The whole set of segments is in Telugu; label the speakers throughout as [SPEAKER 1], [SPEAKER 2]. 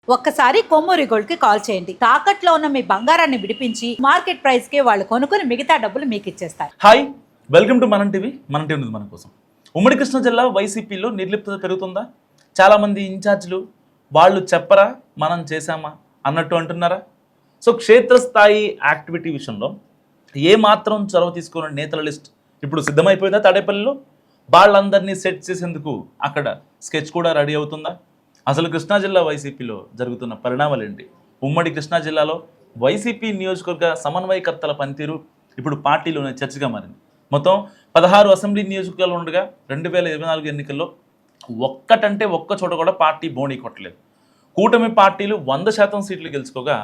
[SPEAKER 1] ఒక్కసారి కొమ్మూరి గోల్డ్ కి కాల్ చేయండి. తాకట్లో ఉన్న మీ బంగారాన్ని విడిపించి మార్కెట్ ప్రైస్ కి వాళ్ళు కొనుక్కుని మిగతా డబ్బులు మీకు ఇచ్చేస్తారు.
[SPEAKER 2] హాయ్, వెల్కమ్ టు మనం టీవీ. మన టీవీ మన కోసం. ఉమ్మడి కృష్ణా జిల్లా వైసీపీలో నిర్లిప్తత పెరుగుతుందా? చాలామంది ఇన్ఛార్జీలు వాళ్ళు చెప్పరా మనం చేశామా అన్నట్టు అంటున్నారా? సో క్షేత్రస్థాయి యాక్టివిటీ విషయంలో ఏ మాత్రం చొరవ తీసుకున్న నేతల లిస్ట్ ఇప్పుడు సిద్ధమైపోయిందా? తాడేపల్లిలో వాళ్ళందరినీ సెట్ చేసేందుకు అక్కడ స్కెచ్ కూడా రెడీ అవుతుందా? అసలు కృష్ణా జిల్లా వైసీపీలో జరుగుతున్న పరిణామాలు ఏంటి? ఉమ్మడి కృష్ణా జిల్లాలో వైసీపీ నియోజకవర్గ సమన్వయకర్తల పనితీరు ఇప్పుడు పార్టీలోనే చర్చగా మారింది. మొత్తం 16 అసెంబ్లీ నియోజకవర్గాలు ఉండగా 2024 ఎన్నికల్లో ఒక్కటంటే ఒక్క చోట కూడా పార్టీ బోణీ కొట్టలేదు. కూటమి పార్టీలు 100% సీట్లు గెలుచుకోగా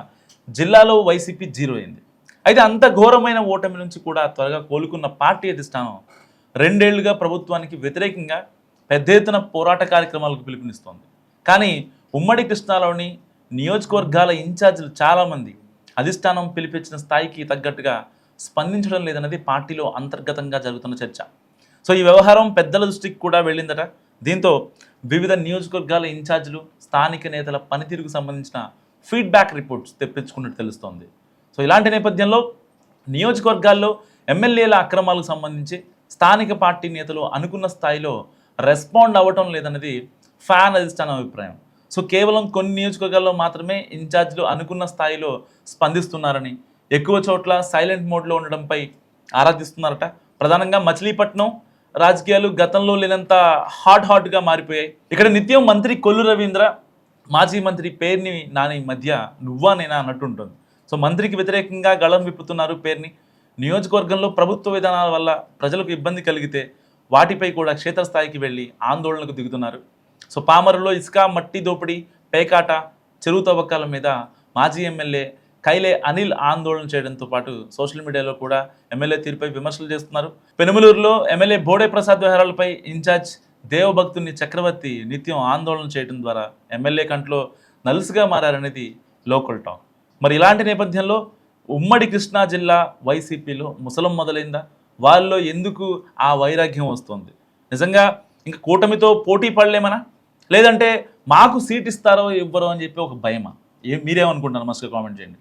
[SPEAKER 2] జిల్లాలో వైసీపీ 0 అయింది. అయితే అంత ఘోరమైన ఓటమి నుంచి కూడా త్వరగా కోలుకున్న పార్టీ అధిష్టానం 2 ఏళ్లుగా ప్రభుత్వానికి వ్యతిరేకంగా పెద్ద ఎత్తున పోరాట కార్యక్రమాలకు పిలుపునిస్తోంది. కానీ ఉమ్మడి కృష్ణాలోని నియోజకవర్గాల ఇన్ఛార్జీలు చాలామంది అధిష్టానం పిలిపించిన స్థాయికి తగ్గట్టుగా స్పందించడం లేదన్నది పార్టీలో అంతర్గతంగా జరుగుతున్న చర్చ. సో ఈ వ్యవహారం పెద్దల దృష్టికి కూడా వెళ్ళిందట. దీంతో వివిధ నియోజకవర్గాల ఇన్ఛార్జీలు స్థానిక నేతల పనితీరుకు సంబంధించిన ఫీడ్బ్యాక్ రిపోర్ట్స్ తెప్పించుకున్నట్టు తెలుస్తోంది. సో ఇలాంటి నేపథ్యంలో నియోజకవర్గాల్లో ఎమ్మెల్యేల అక్రమాలకు సంబంధించి స్థానిక పార్టీ నేతలు అనుకున్న స్థాయిలో రెస్పాండ్ అవ్వటం లేదన్నది ఫ్యాన్ అధిష్టానం అభిప్రాయం. సో కేవలం కొన్ని నియోజకవర్గాల్లో మాత్రమే ఇన్ఛార్జీలు అనుకున్న స్థాయిలో స్పందిస్తున్నారని, ఎక్కువ చోట్ల సైలెంట్ మోడ్లో ఉండడంపై ఆరాధిస్తున్నారట. ప్రధానంగా మచిలీపట్నం రాజకీయాలు గతంలో లేనంత హాట్గా మారిపోయాయి. ఇక్కడ నిత్యం మంత్రి కొల్లు రవీంద్ర, మాజీ మంత్రి పేర్ని నాని మధ్య నువ్వా నేనా అన్నట్టు ఉంటుంది. సో మంత్రికి వ్యతిరేకంగా గళం విప్పుతున్నారు పేర్ని. నియోజకవర్గంలో ప్రభుత్వ విధానాల వల్ల ప్రజలకు ఇబ్బంది కలిగితే వాటిపై కూడా క్షేత్రస్థాయికి వెళ్ళి ఆందోళనకు దిగుతున్నారు. సో పామరులో ఇసుక, మట్టి దోపిడీ, పేకాట, చెరువు తవ్వకాల మీద మాజీ ఎమ్మెల్యే కైలే అనిల్ ఆందోళన చేయడంతో పాటు సోషల్ మీడియాలో కూడా ఎమ్మెల్యే తీరుపై విమర్శలు చేస్తున్నారు. పెనుమలూరులో ఎమ్మెల్యే బోడే ప్రసాద్ వ్యవహారాలపై ఇన్ఛార్జ్ దేవభక్తుని చక్రవర్తి నిత్యం ఆందోళన చేయడం ద్వారా ఎమ్మెల్యే కంట్లో నలుసుగా మారారనేది లోకల్ టాక్. మరి ఇలాంటి నేపథ్యంలో ఉమ్మడి కృష్ణా జిల్లా వైసీపీలో ముసలం మొదలైందా? వాళ్ళలో ఎందుకు ఆ వైరాగ్యం వస్తుంది? నిజంగా ఇంకా కూటమితో పోటీ పడలేమనా, లేదంటే మాకు సీట్ ఇస్తారో ఇవ్వరో అని చెప్పి ఒక భయమా? మీరేమనుకుంటున్నారు? మస్తుగా కామెంట్ చేయండి.